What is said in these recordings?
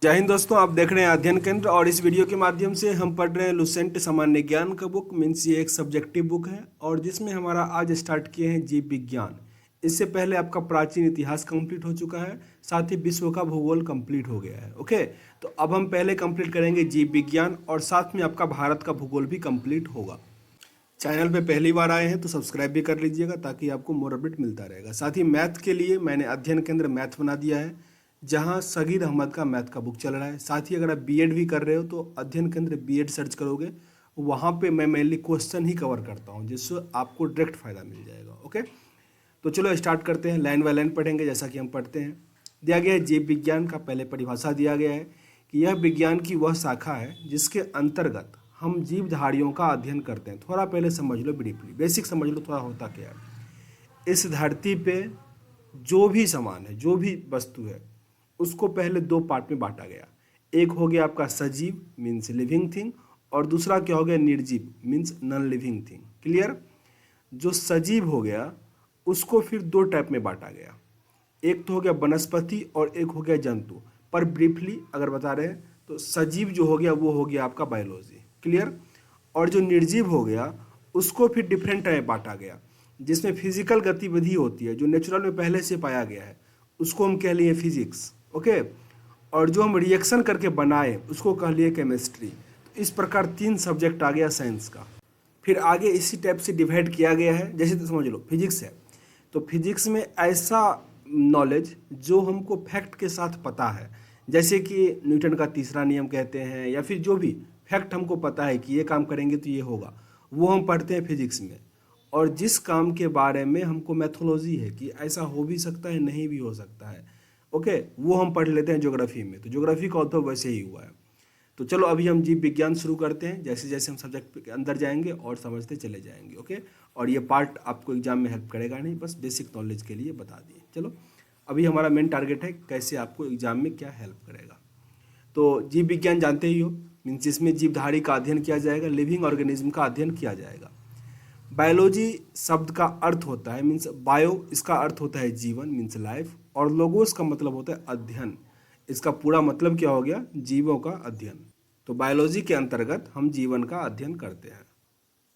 जय हिंद दोस्तों, आप देख रहे हैं अध्ययन केंद्र और इस वीडियो के माध्यम से हम पढ़ रहे हैं लुसेंट सामान्य ज्ञान का बुक। मीन्स ये एक सब्जेक्टिव बुक है और जिसमें हमारा आज स्टार्ट किए हैं जीव विज्ञान। इससे पहले आपका प्राचीन इतिहास कंप्लीट हो चुका है, साथ ही विश्व का भूगोल कंप्लीट हो गया है। ओके, तो अब हम पहले कंप्लीट करेंगे जीव विज्ञान और साथ में आपका भारत का भूगोल भी कंप्लीट होगा। चैनल पे पहली बार आए हैं तो सब्सक्राइब भी कर लीजिएगा ताकि आपको मोर अपडेट मिलता रहेगा। साथ ही मैथ के लिए मैंने अध्ययन केंद्र मैथ बना दिया है, जहां सगीर अहमद का मैथ का बुक चल रहा है। साथ ही अगर आप बीएड भी कर रहे हो तो अध्ययन केंद्र बीएड सर्च करोगे, वहां पे मैं मेनली क्वेश्चन ही कवर करता हूं, जिससे आपको डायरेक्ट फायदा मिल जाएगा। ओके, तो चलो स्टार्ट करते हैं। लाइन बाय लाइन पढ़ेंगे जैसा कि हम पढ़ते हैं। दिया गया है जीव विज्ञान का पहले परिभाषा दिया गया है कि यह विज्ञान की वह शाखा है जिसके अंतर्गत हम जीवधारियों का अध्ययन करते हैं। थोड़ा पहले समझ लो, ब्रीफली बेसिक समझ लो थोड़ा होता क्या है। इस धरती पे जो भी सामान है, जो भी वस्तु है, उसको पहले दो पार्ट में बांटा गया। एक हो गया आपका सजीव मीन्स लिविंग थिंग, और दूसरा क्या हो गया निर्जीव means non living thing. Clear? जो सजीव हो गया उसको फिर दो टाइप में बांटा गया। एक तो हो गया वनस्पति और एक हो गया जंतु। पर ब्रीफली अगर बता रहे हैं तो सजीव जो हो गया वो हो गया आपका बायोलॉजी। क्लियर? और जो निर्जीव हो गया उसको फिर डिफरेंट टाइप बांटा गया, जिसमें फिजिकल गतिविधि होती है, जो नेचुरल में पहले से पाया गया है, उसको हम कह लिए फिजिक्स। ओके, और जो हम रिएक्शन करके बनाए उसको कह लिए केमिस्ट्री। तो इस प्रकार तीन सब्जेक्ट आ गया साइंस का। फिर आगे इसी टाइप से डिवाइड किया गया है। जैसे तो समझ लो फिजिक्स है, तो फिजिक्स में ऐसा नॉलेज जो हमको फैक्ट के साथ पता है, जैसे कि न्यूटन का तीसरा नियम कहते हैं, या फिर जो भी फैक्ट हमको पता है कि ये काम करेंगे तो ये होगा, वो हम पढ़ते हैं फिजिक्स में। और जिस काम के बारे में हमको मैथोलॉजी है कि ऐसा हो भी सकता है, नहीं भी हो सकता है, ओके, वो हम पढ़ लेते हैं ज्योग्राफी में। तो ज्योग्राफी का उद्भव वैसे ही हुआ है। तो चलो अभी हम जीव विज्ञान शुरू करते हैं। जैसे जैसे हम सब्जेक्ट के अंदर जाएंगे और समझते चले जाएंगे। ओके, और ये पार्ट आपको एग्जाम में हेल्प करेगा नहीं, बस बेसिक नॉलेज के लिए बता दिए। चलो अभी हमारा मेन टारगेट है कैसे आपको एग्जाम में क्या हेल्प करेगा। तो जीव विज्ञान जानते ही हो, मीन्स इसमें जीवधारी का अध्ययन किया जाएगा, लिविंग ऑर्गेनिज्म का अध्ययन किया जाएगा। बायोलॉजी शब्द का अर्थ होता है मीन्स बायो, इसका अर्थ होता है जीवन मीन्स लाइफ, और लोगोस का मतलब होता है अध्ययन। इसका पूरा मतलब क्या हो गया? जीवों का अध्ययन। तो बायोलॉजी के अंतर्गत हम जीवन का अध्ययन करते हैं।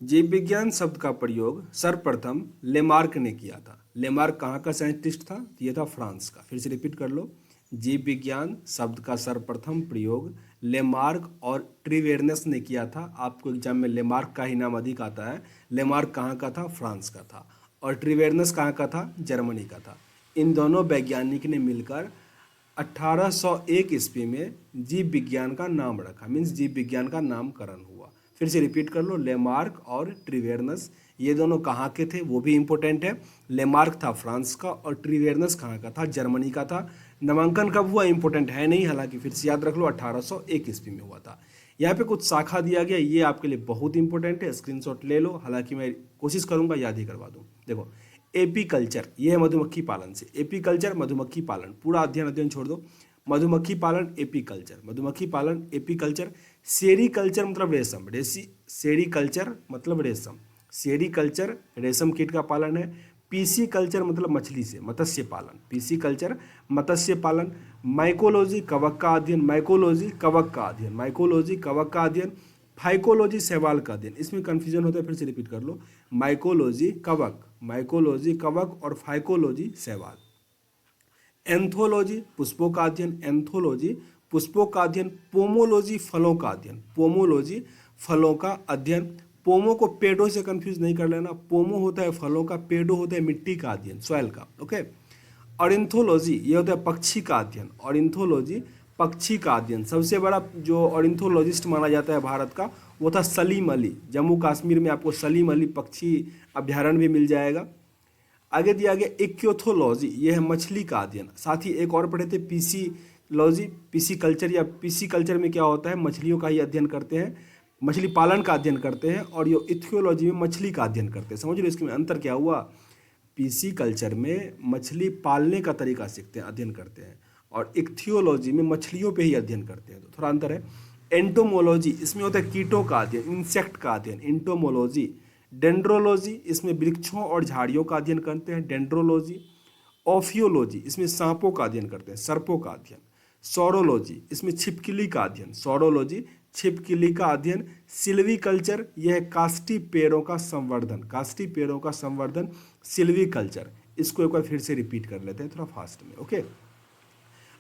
जीव विज्ञान शब्द का प्रयोग सर्वप्रथम लेमार्क ने किया था। लेमार्क कहाँ का साइंटिस्ट था? तो ये था फ्रांस का। फिर से रिपीट कर लो, जीव विज्ञान शब्द का सर्वप्रथम प्रयोग लेमार्क और ट्रिवेर्नस ने किया था। आपको एग्जाम में लेमार्क का ही नाम अधिक आता है। लेमार्क कहाँ का था? फ्रांस का था। और ट्रिवेर्नस कहाँ का था? जर्मनी का था। इन दोनों वैज्ञानिक ने मिलकर 1801 ईस्वी में जीव विज्ञान का नाम रखा, मीन्स जीव विज्ञान का नामकरण हुआ। फिर से रिपीट कर लो, लेमार्क और ट्रिवेर्नस, ये दोनों कहाँ के थे वो भी इंपॉर्टेंट है। लेमार्क था फ्रांस का और ट्रिवेर्नस कहाँ का था? जर्मनी का था। नामांकन कब हुआ इंपॉर्टेंट है नहीं, हालांकि फिर से याद रख लो 1801 ईस्वी में हुआ था। यहाँ पे कुछ शाखा दिया गया, ये आपके लिए बहुत इंपॉर्टेंट है, स्क्रीनशॉट ले लो। हालांकि मैं कोशिश करूंगा याद ही करवा दूं। देखो, एपी कल्चर, ये है मधुमक्खी पालन से। एपी कल्चर मधुमक्खी पालन, पूरा अध्ययन छोड़ दो, मधुमक्खी पालन एपी कल्चर, मधुमक्खी पालन एपी कल्चर। सेरी कल्चर मतलब रेशम, सेरी कल्चर मतलब रेशम, सेरी कल्चर रेशम कीट का पालन है। पीसी कल्चर मतलब मछली से, मत्स्य पालन, पीसी कल्चर मत्स्य पालन। माइकोलॉजी कवक का अध्ययन, माइकोलॉजी कवक का अध्ययन, माइकोलॉजी कवक का अध्ययन। फाइकोलॉजी शैवाल का अध्ययन, इसमें कंफ्यूजन होता है, फिर से रिपीट कर लो, माइकोलॉजी कवक, माइकोलॉजी कवक और फाइकोलॉजी शैवाल। एंथोलॉजी पुष्पों का अध्ययन, एंथोलॉजी पुष्पों का अध्ययन। पोमोलॉजी फलों का अध्ययन, पोमोलॉजी फलों का अध्ययन। पोमो को पेड़ों से कंफ्यूज नहीं कर लेना, पोमो होता है फलों का, पेड़ो होता है मिट्टी का अध्ययन, सॉइल का। ओके, ऑरिंथोलॉजी ये होता है पक्षी का अध्ययन, ऑरिंथोलॉजी पक्षी का अध्ययन। सबसे बड़ा जो ऑरिंथोलॉजिस्ट माना जाता है भारत का वो था सलीम अली। जम्मू कश्मीर में आपको सलीम अली पक्षी अभ्यारण्य भी मिल जाएगा। आगे दिया गया इक्योथोलॉजी, ये है मछली का अध्ययन। साथ ही एक और पढ़े थे पीसीलॉजी, पीसी कल्चर, या पीसी कल्चर में क्या होता है? मछलियों का ही अध्ययन करते हैं, मछली पालन का अध्ययन करते हैं, और ये इथियोलॉजी में मछली का अध्ययन करते हैं। समझ लो इसमें अंतर क्या हुआ? पीसी कल्चर में मछली पालने का तरीका सीखते हैं, अध्ययन करते हैं, और इक्थियोलॉजी में मछलियों पे ही अध्ययन करते हैं, तो थोड़ा अंतर है। एंटोमोलॉजी इसमें होता है कीटों का अध्ययन, इंसेक्ट का अध्ययन, एंटोमोलॉजी। डेंड्रोलॉजी इसमें वृक्षों और झाड़ियों का अध्ययन करते हैं, डेंड्रोलॉजी। ऑफियोलॉजी इसमें सांपों का अध्ययन करते हैं, सर्पों का अध्ययन। सौरोलॉजी, इसमें छिपकली का अध्ययन, सौरोलॉजी छिपकली का अध्ययन। सिल्वीकल्चर, यह है काष्ठी पेड़ों का संवर्धन, काष्ठी पेड़ों का संवर्धन सिल्वीकल्चर। इसको एक बार फिर से रिपीट कर लेते हैं थोड़ा फास्ट में, ओके।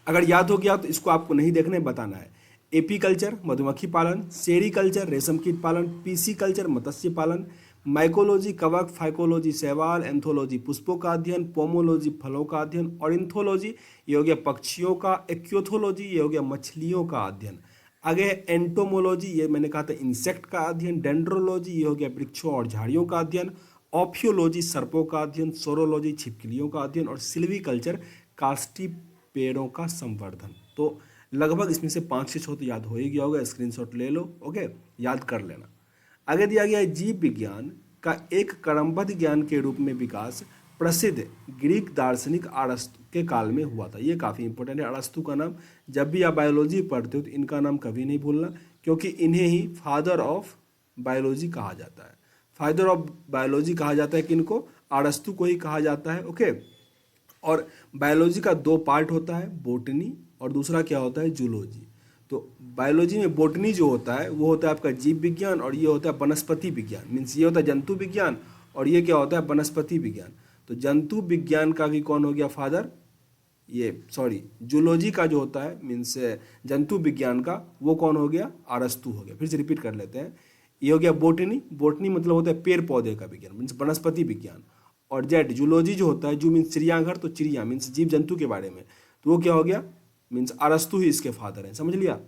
अगर याद हो गया तो इसको आपको नहीं देखना है, बताना है। एपीकल्चर मधुमक्खी पालन, सेरीकल्चर रेशम कीट पालन, पीसीकल्चर मत्स्य पालन, माइकोलॉजी कवक, फाइकोलॉजी शैवाल, एंथोलॉजी पुष्पों का अध्ययन, पोमोलॉजी फलों का अध्ययन, और इंथोलॉजी ये हो गया पक्षियों का, एक्योथोलॉजी ये हो गया मछलियों का अध्ययन। आगे है एंटोमोलॉजी, ये मैंने कहा था इंसेक्ट का अध्ययन, डेंड्रोलॉजी ये हो गया वृक्षों और झाड़ियों का अध्ययन, ऑफियोलॉजी सर्पों का अध्ययन, सोरोलॉजी छिपकलियों का अध्ययन, और सिल्वीकल्चर काष्ठी पेड़ों का संवर्धन। तो लगभग इसमें से 5 से 6 तो याद हो ही गया होगा, स्क्रीनशॉट ले लो, ओके, याद कर लेना। आगे दिया गया है जीव विज्ञान का एक क्रमबद्ध ज्ञान के रूप में विकास प्रसिद्ध ग्रीक दार्शनिक अरस्तु के काल में हुआ था। ये काफ़ी इंपॉर्टेंट है। अरस्तु का नाम जब भी आप बायोलॉजी पढ़ते हो तो इनका नाम कभी नहीं भूलना, क्योंकि इन्हें ही फादर ऑफ बायोलॉजी कहा जाता है। फादर ऑफ बायोलॉजी कहा जाता है किनको? अरस्तु को ही कहा जाता है, ओके। और बायोलॉजी का 2 पार्ट होता है, बोटनी और दूसरा क्या होता है, जूलॉजी। तो बायोलॉजी में बोटनी जो होता है वो होता है आपका जीव विज्ञान, और ये होता है वनस्पति विज्ञान, मीन्स ये होता है जंतु विज्ञान, और ये क्या होता है, वनस्पति विज्ञान। तो जंतु विज्ञान का भी कौन हो गया फादर, ये सॉरी जूलॉजी का जो होता है मीन्स जंतु विज्ञान का, वो कौन हो गया, अरस्तु हो गया। फिर से रिपीट कर लेते हैं। ये हो गया बोटनी, बोटनी मतलब होता है पेड़ पौधे का विज्ञान, मीन्स वनस्पति विज्ञान। और जेड जूलॉजी जो होता है, जू मीन्स चिड़ियाघर, तो चिड़िया मीन्स जीव जंतु के बारे में, तो वो क्या हो गया, मीन्स अरस्तु ही इसके फादर हैं, समझ लिया।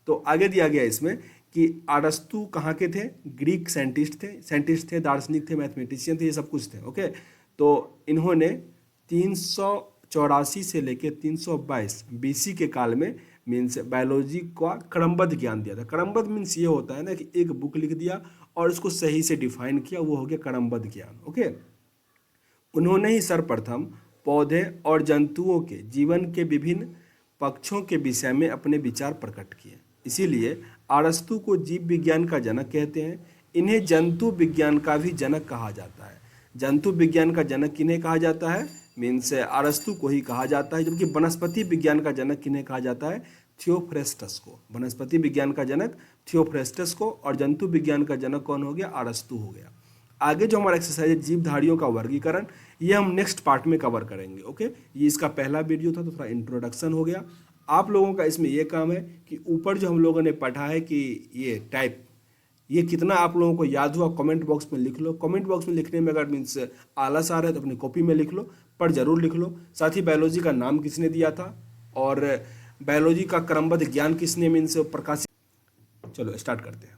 तो आगे दिया गया इसमें कि अरस्तु कहाँ के थे, ग्रीक साइंटिस्ट थे, दार्शनिक थे, मैथमेटिशियन थे, ये सब कुछ थे, ओके। तो इन्होंने 384 से लेकर 322 बीसी के काल में मीन्स बायोलॉजी का क्रमबद्ध ज्ञान दिया था। क्रमबद्ध मीन्स ये होता है ना कि एक बुक लिख दिया और उसको सही से डिफाइन किया, वो हो गया क्रमबद्ध ज्ञान, ओके। उन्होंने ही सर्वप्रथम पौधे और जंतुओं के जीवन के विभिन्न पक्षों के विषय में अपने विचार प्रकट किए। इसीलिए अरस्तु को जीव विज्ञान का जनक कहते हैं। इन्हें जंतु विज्ञान का भी जनक कहा जाता है। जंतु विज्ञान का जनक किन्हें कहा जाता है, मीन्स अरस्तु को ही कहा जाता है। जबकि वनस्पति विज्ञान का जनक किन्हें कहा जाता है, थियोफ्रेस्टस को। वनस्पति विज्ञान का जनक थियोफ्रेस्टस को, और जंतु विज्ञान का जनक कौन हो गया, अरस्तु हो गया। आगे जो हमारा एक्सरसाइज है जीवधारियों का वर्गीकरण, ये हम नेक्स्ट पार्ट में कवर करेंगे, ओके। ये इसका पहला वीडियो था, तो थोड़ा इंट्रोडक्शन हो गया। आप लोगों का इसमें ये काम है कि ऊपर जो हम लोगों ने पढ़ा है कि ये टाइप, ये कितना आप लोगों को याद हुआ कमेंट बॉक्स में लिख लो। कमेंट बॉक्स में लिखने में अगर मीन्स आलस आ रहा है तो अपनी कॉपी में लिख लो, पर जरूर लिख लो। साथ ही बायोलॉजी का नाम किसने दिया था, और बायोलॉजी का क्रमबद्ध ज्ञान किसने मीन्स प्रकाशित। चलो स्टार्ट करते हैं।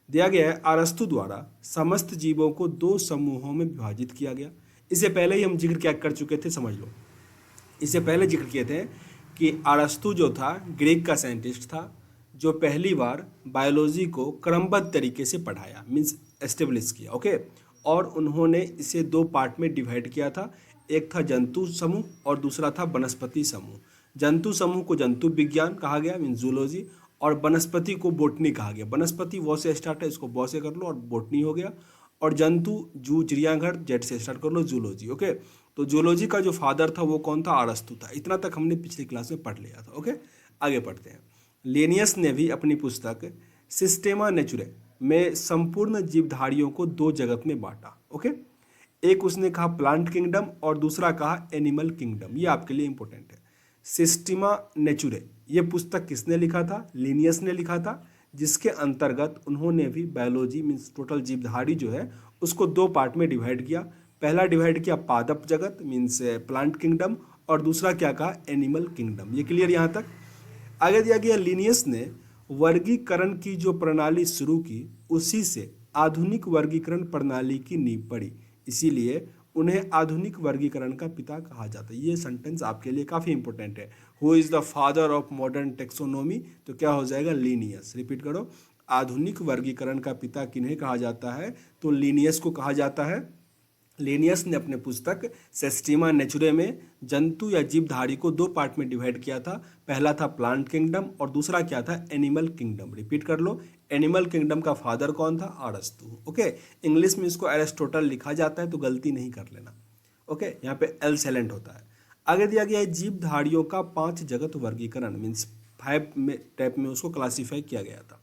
दिया गया है अरस्तु द्वारा समस्त जीवों को 2 समूहों में विभाजित किया गया। इससे पहले ही हम जिक्र क्या कर चुके थे, समझ लो। इससे पहले जिक्र किए थे कि अरस्तु जो था ग्रीक का साइंटिस्ट था, जो पहली बार बायोलॉजी को क्रमबद्ध तरीके से पढ़ाया, मीन्स एस्टेब्लिश किया, ओके। और उन्होंने इसे 2 पार्ट में डिवाइड किया था। एक था जंतु समूह और दूसरा था वनस्पति समूह। जंतु समूह को जंतु विज्ञान कहा गया, मीन्स जूलॉजी, और वनस्पति को बोटनी कहा गया। वनस्पति वो से स्टार्ट है, इसको वो से कर लो और बोटनी हो गया। और जंतु जू चिड़ियाघर, जेड से स्टार्ट कर लो, जूलॉजी, ओके। तो जूलॉजी का जो फादर था वो कौन था, अरस्तु था। इतना तक हमने पिछली क्लास में पढ़ लिया था, ओके। आगे पढ़ते हैं। लिनियस ने भी अपनी पुस्तक सिस्टेमा नेचुरे में संपूर्ण जीवधारियों को 2 जगत में बांटा, ओके। एक उसने कहा प्लांट किंगडम और दूसरा कहा एनिमल किंगडम। ये आपके लिए इंपॉर्टेंट है। सिस्टेमा नेचुरे ये पुस्तक किसने लिखा था, लिनियस ने लिखा था, जिसके अंतर्गत उन्होंने भी बायोलॉजी मीन्स टोटल जीवधारी जो है उसको 2 पार्ट में डिवाइड किया। पहला डिवाइड किया पादप जगत मीन्स प्लांट किंगडम, और दूसरा क्या कहा, एनिमल किंगडम। ये क्लियर यहाँ तक। आगे दिया गया लिनियस ने वर्गीकरण की जो प्रणाली शुरू की, उसी से आधुनिक वर्गीकरण प्रणाली की नींव पड़ी। इसीलिए उन्हें आधुनिक वर्गीकरण का पिता कहा जाता है। ये सेंटेंस आपके लिए काफ़ी इंपॉर्टेंट है। Who is the father of modern taxonomy, तो क्या हो जाएगा, लीनियस। रिपीट करो, आधुनिक वर्गीकरण का पिता किन्हें कहा जाता है, तो लीनियस को कहा जाता है। लिनियस ने अपने पुस्तक सिस्टेमा नेचुरे में जंतु या जीवधारी को 2 पार्ट में डिवाइड किया था। पहला था प्लांट किंगडम और दूसरा क्या था, एनिमल किंगडम। रिपीट कर लो, एनिमल किंगडम का फादर कौन था, अरस्तु, ओके। इंग्लिश में इसको एरिस्टोटल लिखा जाता है, तो गलती नहीं कर लेना, ओके। यहाँ पे एल साइलेंट होता है। आगे दिया गया है जीवधारियों का 5 जगत वर्गीकरण मीन्स 5 में टाइप में उसको क्लासीफाई किया गया था।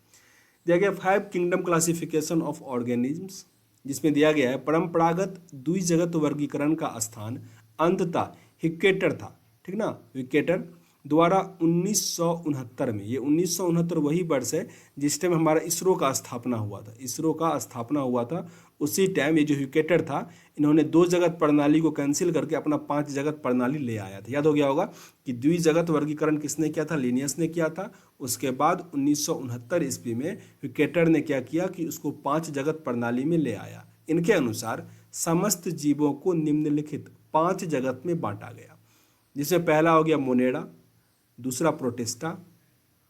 दिया गया 5 किंगडम क्लासिफिकेशन ऑफ ऑर्गेनिज्म्स, जिसमें दिया गया है परंपरागत द्विजगत वर्गीकरण का स्थान अंततः हिक्केटर था, ठीक ना, हिक्केटर द्वारा 1969 में, ये 1969 वही वर्ष है जिस टाइम हमारा इसरो का स्थापना हुआ था, इसरो का स्थापना हुआ था। उसी टाइम ये जो हिक्केटर था, इन्होंने 2 जगत प्रणाली को कैंसिल करके अपना 5 जगत प्रणाली ले आया था। याद हो गया होगा कि द्विजगत वर्गीकरण किसने किया था, लिनियस ने किया था। उसके बाद 1969 ईस्वी में हिक्केटर ने क्या किया कि उसको 5 जगत प्रणाली में ले आया। इनके अनुसार समस्त जीवों को निम्नलिखित 5 जगत में बांटा गया, जिसमें पहला हो गया मोनेडा, दूसरा प्रोटिस्टा,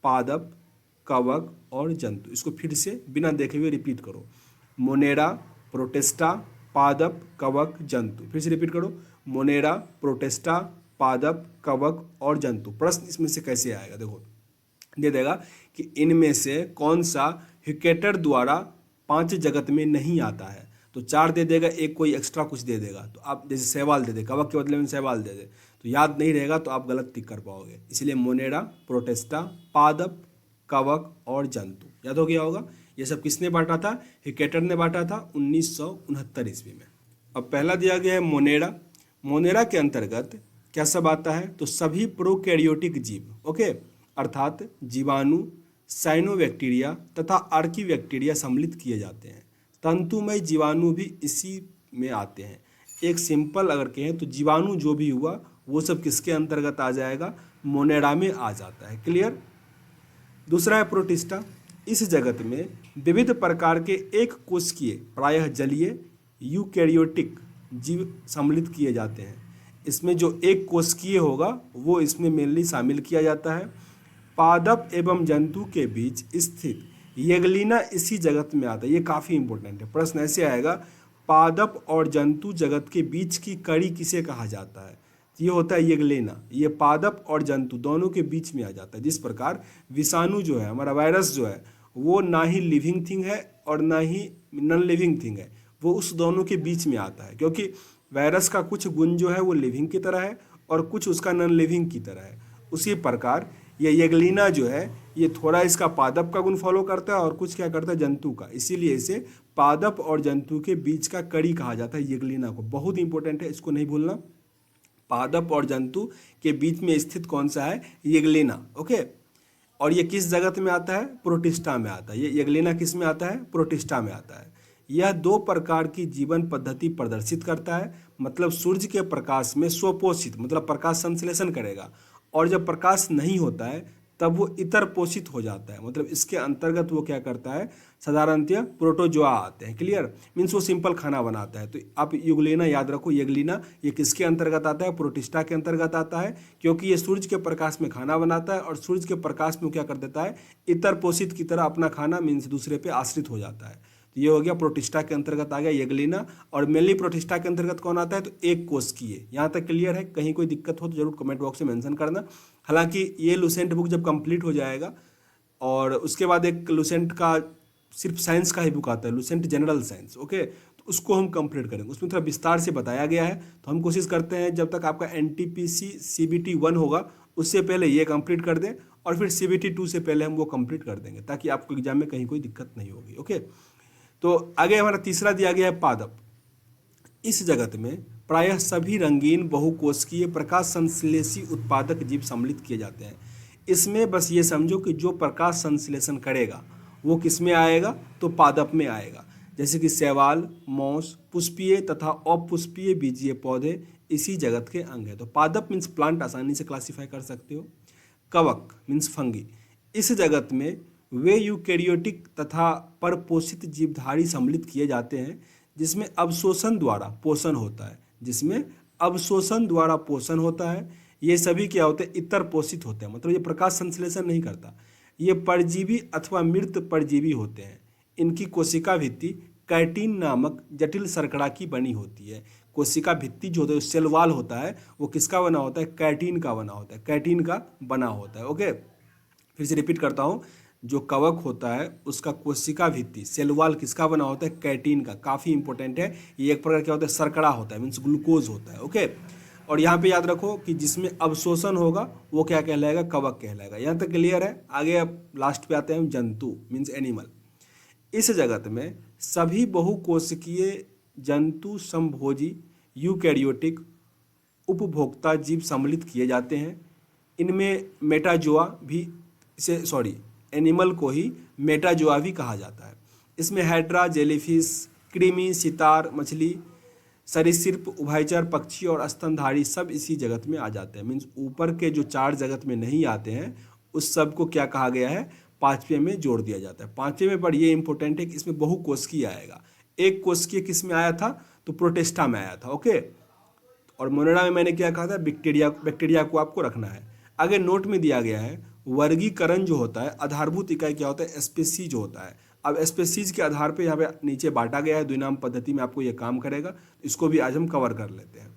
पादप, कवक और जंतु। इसको फिर से बिना देखे हुए रिपीट करो, मोनेडा, प्रोटिस्टा, पादप, कवक, जंतु। फिर से रिपीट करो, मोनेडा, प्रोटिस्टा, पादप, कवक और जंतु। प्रश्न इसमें से कैसे आएगा, देखो दे देगा कि इनमें से कौन सा हिक्केटर द्वारा 5 जगत में नहीं आता है, तो 4 दे देगा, एक कोई एक्स्ट्रा कुछ दे देगा। तो आप जैसे सवाल दे दे, कवक के बदले में सवाल दे दे, तो याद नहीं रहेगा तो आप गलत टिक कर पाओगे। इसलिए मोनेडा, प्रोटिस्टा, पादप, कवक और जंतु। याद हो गया होगा। ये सब किसने बांटा था, हिक्केटर ने बांटा था 1969 ईस्वी में। अब पहला दिया गया है मोनेडा। मोनेडा के अंतर्गत क्या सब आता है, तो सभी प्रोकैरियोटिक जीव, ओके, अर्थात जीवाणु, साइनोबैक्टीरिया तथा आर्कीबैक्टीरिया सम्मिलित किए जाते हैं। तंतुमय जीवाणु भी इसी में आते हैं। एक सिंपल अगर कहें तो जीवाणु जो भी हुआ वो सब किसके अंतर्गत आ जाएगा, मोनेडा में आ जाता है। क्लियर। दूसरा है प्रोटिस्टा। इस जगत में विविध प्रकार के एक कोशिकीय प्रायः जलीय यूकैरियोटिक जीव सम्मिलित किए जाते हैं। इसमें जो एक कोशिकीय होगा वो इसमें मेनली शामिल किया जाता है। पादप एवं जंतु के बीच स्थित येगलिना इसी जगत में आता है। ये काफ़ी इंपॉर्टेंट है, प्रश्न ऐसे आएगा, पादप और जंतु जगत के बीच की कड़ी किसे कहा जाता है, ये होता है येगलेना। ये पादप और जंतु दोनों के बीच में आ जाता है। जिस प्रकार विषाणु जो है, हमारा वायरस जो है, वो ना ही लिविंग थिंग है और ना ही नॉन लिविंग थिंग है, वो उस दोनों के बीच में आता है, क्योंकि वायरस का कुछ गुण जो है वो लिविंग की तरह है और कुछ उसका नॉन लिविंग की तरह है। उसी प्रकार ये येगलिना जो है, ये थोड़ा इसका पादप का गुण फॉलो करता है और कुछ क्या करता है, जंतु का। इसीलिए इसे पादप और जंतु के बीच का कड़ी कहा जाता है, येगलिना को। बहुत इंपॉर्टेंट है, इसको नहीं भूलना। पादप और जंतु के बीच में स्थित कौन सा है, येगलिना, ओके। और ये किस जगत में आता है, प्रोटिस्टा में आता है। ये येगलिना किस में आता है, प्रोटिस्टा में आता है। यह 2 प्रकार की जीवन पद्धति प्रदर्शित करता है, मतलब सूर्य के प्रकाश में स्वपोषित, मतलब प्रकाश संश्लेषण करेगा, और जब प्रकाश नहीं होता है तब वो इतर पोषित हो जाता है, मतलब इसके अंतर्गत वो क्या करता है, साधारणतः प्रोटोजोआ आते हैं। क्लियर, मीन्स वो सिंपल खाना बनाता है। तो आप युगलेना याद रखो, येगलिना ये किसके अंतर्गत आता है, प्रोटिस्टा के अंतर्गत आता है, क्योंकि ये सूर्य के प्रकाश में खाना बनाता है और सूर्य के प्रकाश में क्या कर देता है, इतर पोषित की तरह अपना खाना मीन्स दूसरे पे आश्रित हो जाता है। तो ये हो गया प्रोटिस्टा के अंतर्गत आ गया येगलिना। और मेनली प्रोटिस्टा के अंतर्गत कौन आता है, तो एक कोशिकीय। यहाँ तक क्लियर है। कहीं कोई दिक्कत हो तो जरूर कमेंट बॉक्स में मेंशन करना। हालांकि ये लुसेंट बुक जब कंप्लीट हो जाएगा और उसके बाद एक लुसेंट का सिर्फ साइंस का ही बुक आता है, लुसेंट जनरल साइंस, ओके, तो उसको हम कंप्लीट करेंगे। उसमें थोड़ा विस्तार से बताया गया है। तो हम कोशिश करते हैं जब तक आपका NTPC CBT 1 होगा उससे पहले ये कंप्लीट कर दें, और फिर CBT 2 से पहले हम वो कंप्लीट कर देंगे, ताकि आपको एग्जाम में कहीं कोई दिक्कत नहीं होगी, ओके। तो आगे हमारा तीसरा दिया गया है पादप। इस जगत में प्रायः सभी रंगीन बहुकोशिकीय प्रकाश संश्लेषी उत्पादक जीव सम्मिलित किए जाते हैं। इसमें बस ये समझो कि जो प्रकाश संश्लेषण करेगा वो किस में आएगा, तो पादप में आएगा। जैसे कि शैवाल, मौस, पुष्पीय तथा अपुष्पीय बीजीय पौधे इसी जगत के अंग है। तो पादप मीन्स प्लांट, आसानी से क्लासीफाई कर सकते हो। कवक मीन्स फंगी। इस जगत में वे यूकैरियोटिक तथा परपोषित जीवधारी सम्मिलित किए जाते हैं जिसमें अवशोषण द्वारा पोषण होता है, जिसमें अवशोषण द्वारा पोषण होता है। ये सभी क्या होते हैं, इतर पोषित होते हैं, मतलब ये प्रकाश संश्लेषण नहीं करता। ये परजीवी अथवा मृत परजीवी होते हैं। इनकी कोशिका भित्ति कैटिन नामक जटिल शर्करा की बनी होती है। कोशिका भित्ति जो होता है, सेल वॉल होता है, वो किसका बना होता है, कैटिन का बना होता है, कैटिन का बना होता है, ओके। फिर से रिपीट करता हूँ, जो कवक होता है उसका कोशिका भित्ति सेल वॉल किसका बना होता है, कैटिन का। काफ़ी इंपॉर्टेंट है। ये एक प्रकार क्या होता है, शर्करा होता है, मीन्स ग्लूकोज होता है, ओके। और यहाँ पे याद रखो कि जिसमें अवशोषण होगा वो क्या कहलाएगा, कवक कहलाएगा। यहाँ तक क्लियर है। आगे अब लास्ट पे आते हैं हम, जंतु मीन्स एनिमल। इस जगत में सभी बहुकोशिकीय जंतु समभोजी यूकैरियोटिक उपभोक्ता जीव सम्मिलित किए जाते हैं। इनमें मेटाजोआ भी एनिमल को ही मेटाजोआ भी कहा जाता है। इसमें हाइड्रा, जेलीफिश, कृमि, सितार, मछली, सरीसृप, उभयचर पक्षी और स्तनधारी सब इसी जगत में आ जाते हैं। मीन्स ऊपर के जो 4 जगत में नहीं आते हैं उस सब को क्या कहा गया है, 5वें में जोड़ दिया जाता है। 5वें में पर ये इंपॉर्टेंट है कि इसमें बहुकोशिकीय आएगा। एक कोशिकीय किस में आया था, तो प्रोटिस्टा में आया था। ओके, और मोनेरा में मैंने क्या कहा था, बैक्टीरिया को आपको रखना है। आगे नोट में दिया गया है वर्गीकरण जो होता है, आधारभूत इकाई क्या होता है, स्पीसीज होता है। अब स्पीसीज के आधार पे यहाँ पे नीचे बांटा गया है, द्विनाम पद्धति में आपको ये काम करेगा, इसको भी आज हम कवर कर लेते हैं।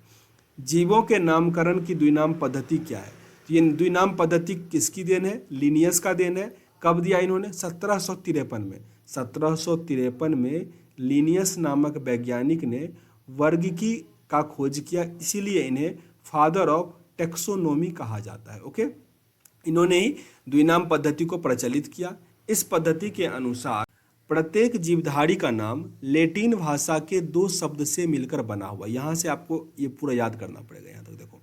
जीवों के नामकरण की द्विनाम पद्धति क्या है, तो ये द्विनाम पद्धति किसकी देन है, लिनियस का देन है। कब दिया इन्होंने, 1753 में। 1753 में लिनियस नामक वैज्ञानिक ने वर्गीकी का खोज किया, इसीलिए इन्हें फादर ऑफ टेक्सोनोमी कहा जाता है। ओके, इन्होंने ही द्विनाम पद्धति को प्रचलित किया। इस पद्धति के अनुसार प्रत्येक जीवधारी का नाम लैटिन भाषा के 2 शब्द से मिलकर बना हुआ। यहाँ से आपको ये पूरा याद करना पड़ेगा। यहाँ तक देखो,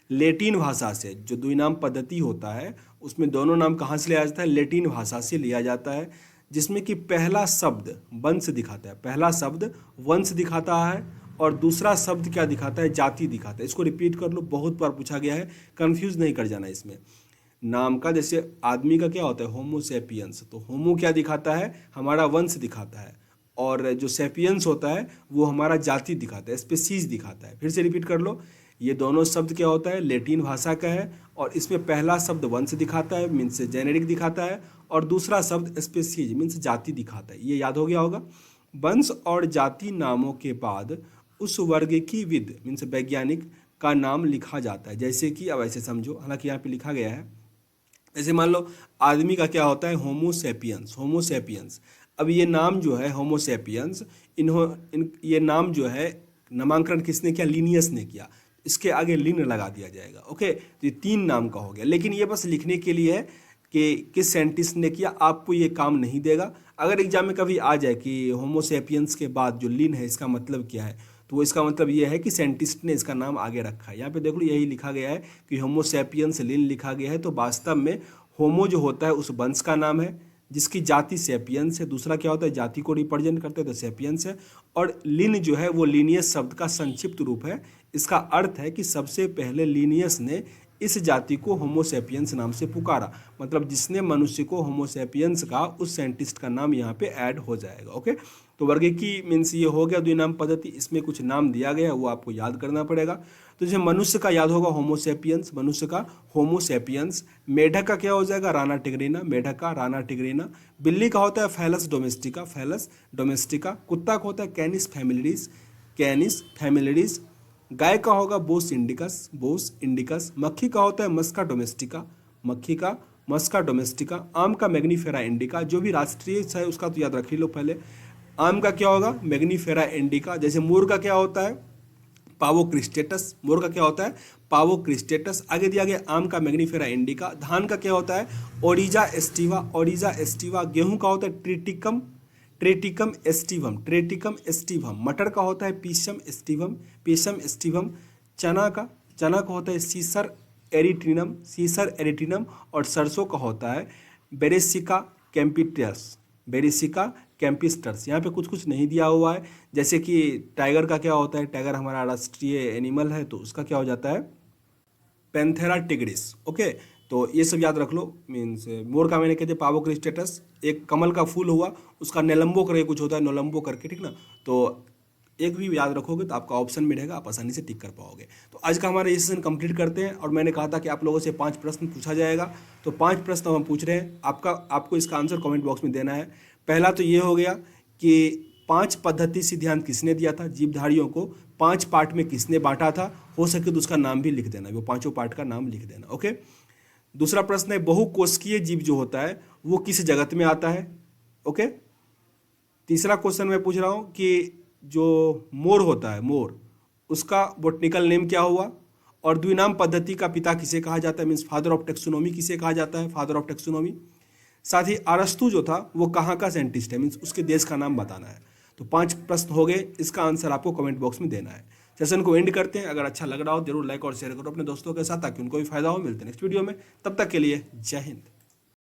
लैटिन भाषा से जो द्विनाम पद्धति होता है उसमें दोनों नाम कहाँ से लिया जाता है, लैटिन भाषा से लिया जाता है, जिसमें कि पहला शब्द वंश दिखाता है, पहला शब्द वंश दिखाता है और दूसरा शब्द क्या दिखाता है, जाति दिखाता है। इसको रिपीट कर लो, बहुत बार पूछा गया है, कंफ्यूज नहीं कर जाना इसमें। नाम का जैसे आदमी का क्या होता है, होमो सेपियंस, तो होमो क्या दिखाता है, हमारा वंश दिखाता है, और जो सेपियंस होता है वो हमारा जाति दिखाता है, स्पीसीज दिखाता है। फिर से रिपीट कर लो, ये दोनों शब्द क्या होता है, लैटिन भाषा का है, और इसमें पहला शब्द वंश दिखाता है मीन्स जेनेरिक दिखाता है, और दूसरा शब्द स्पीसीज मीन्स जाति दिखाता है। ये याद हो गया होगा। वंश और जाति नामों के बाद उस वर्ग की विद मीन्स वैज्ञानिक का नाम लिखा जाता है। जैसे कि अब ऐसे समझो, हालांकि यहाँ पे लिखा गया है, जैसे मान लो आदमी का क्या होता है, होमो सेपियंस, होमो सेपियंस। अब ये नाम जो है होमो सेपियंस, ये नाम जो है नामांकन किसने किया, लिनियस ने किया। इसके आगे लिन लगा दिया जाएगा। ओके, तो ये 3 नाम का हो गया, लेकिन ये बस लिखने के लिए है कि किस साइंटिस्ट ने किया, आपको ये काम नहीं देगा। अगर एग्जाम में कभी आ जाए कि होमो सेपियंस के बाद जो लिन है इसका मतलब क्या है, तो इसका मतलब ये है कि साइंटिस्ट ने इसका नाम आगे रखा है। यहाँ पे देख लो यही लिखा गया है कि होमो सेपियंस लिन लिखा गया है, तो वास्तव में होमो जो होता है उस वंश का नाम है जिसकी जाति सेपियंस है। दूसरा क्या होता है, जाति को रिप्रेजेंट करते हैं तो सेपियंस है। और लिन जो है वो लीनियस शब्द का संक्षिप्त रूप है। इसका अर्थ है कि सबसे पहले लीनियस ने इस जाति को होमो सेपियंस नाम से पुकारा, मतलब जिसने मनुष्य को होमो सेपियंस का, उस साइंटिस्ट का नाम यहाँ पे ऐड हो जाएगा। ओके, तो वर्गीकी मीन्स ये हो गया द्विनाम पद्धति। इसमें कुछ नाम दिया गया है वो आपको याद करना पड़ेगा। तो जैसे मनुष्य का याद होगा होमो सेपियंस, मनुष्य का होमो सेपियंस। मेढक का क्या हो जाएगा, राना टिग्रिना, मेढक का राना टिग्रिना। बिल्ली का होता है फैलस डोमेस्टिका, फैलस डोमेस्टिका। कुत्ता का होता है कैनिस फैमिलिडीज, कैनिस फैमिलिडीज। गाय का होगा बोस इंडिकस, बोस इंडिकस। मक्खी का होता है मस्का डोमेस्टिका, मक्खी का मस्का डोमेस्टिका। आम का मैग्नीफेरा इंडिका, जो भी राष्ट्रीय है उसका तो याद रख लो पहले। आम का क्या होगा, मैग्नीफेरा इंडिका। जैसे मोर का क्या होता है, पावो क्रिस्टेटस, मोर का क्या होता है, पावो क्रिस्टेटस। आगे दिया गया आम का मैग्नीफेरा इंडिका। धान का क्या होता है, ओरिजा एस्टिवा, ओरिजा एस्टिवा। गेहूं का होता है ट्रिटिकम, ट्रेटिकम एस्टिवम, ट्रेटिकम एस्टिवम। मटर का होता है पीसम एस्टिवम, पीसम एस्टिवम। चना का होता है सीसर एरिट्रिनम, सीसर एरिट्रिनम। और सरसों का होता है बेरेसिका कैम्पिटस, बेरेसिका कैम्पिस्टर्स। यहाँ पे कुछ कुछ नहीं दिया हुआ है, जैसे कि टाइगर का क्या होता है, टाइगर हमारा राष्ट्रीय एनिमल है तो उसका क्या हो जाता है, पैंथेरा टिग्रिस। ओके, तो ये सब याद रख लो। मीन्स मोर का मैंने कहते पावो क्रिस्टेटस। एक कमल का फूल हुआ उसका नेलम्बो करके कुछ होता है, नोलम्बो करके, ठीक ना। तो एक भी याद रखोगे तो आपका ऑप्शन में रहेगा, आप आसानी से टिक कर पाओगे। तो आज का हमारा ये सेशन कंप्लीट करते हैं। और मैंने कहा था कि आप लोगों से 5 प्रश्न पूछा जाएगा, तो 5 प्रश्न हम पूछ रहे हैं। आपको इसका आंसर कमेंट बॉक्स में देना है। पहला तो ये हो गया कि 5 पद्धति सिद्धांत किसने दिया था, जीवधारियों को 5 पार्ट में किसने बांटा था। हो सके तो उसका नाम भी लिख देना, वो 5 पार्ट का नाम लिख देना। ओके, दूसरा प्रश्न है बहुकोशिकीय जीव जो होता है वो किस जगत में आता है। ओके, तीसरा क्वेश्चन मैं पूछ रहा हूँ कि जो मोर होता है, मोर, उसका बोटनिकल नेम क्या हुआ। और द्विनाम पद्धति का पिता किसे कहा जाता है, मीन्स फादर ऑफ टेक्सोनोमी किसे कहा जाता है, फादर ऑफ टेक्सोनोमी। साथ ही अरस्तु जो था वो कहाँ का साइंटिस्ट है, मीन्स उसके देश का नाम बताना है। तो 5 प्रश्न हो गए, इसका आंसर आपको कमेंट बॉक्स में देना है। सेशन को एंड करते हैं। अगर अच्छा लग रहा हो जरूर लाइक और शेयर करो अपने दोस्तों के साथ ताकि उनको भी फायदा हो। मिलते हैं नेक्स्ट वीडियो में, तब तक के लिए जय हिंद।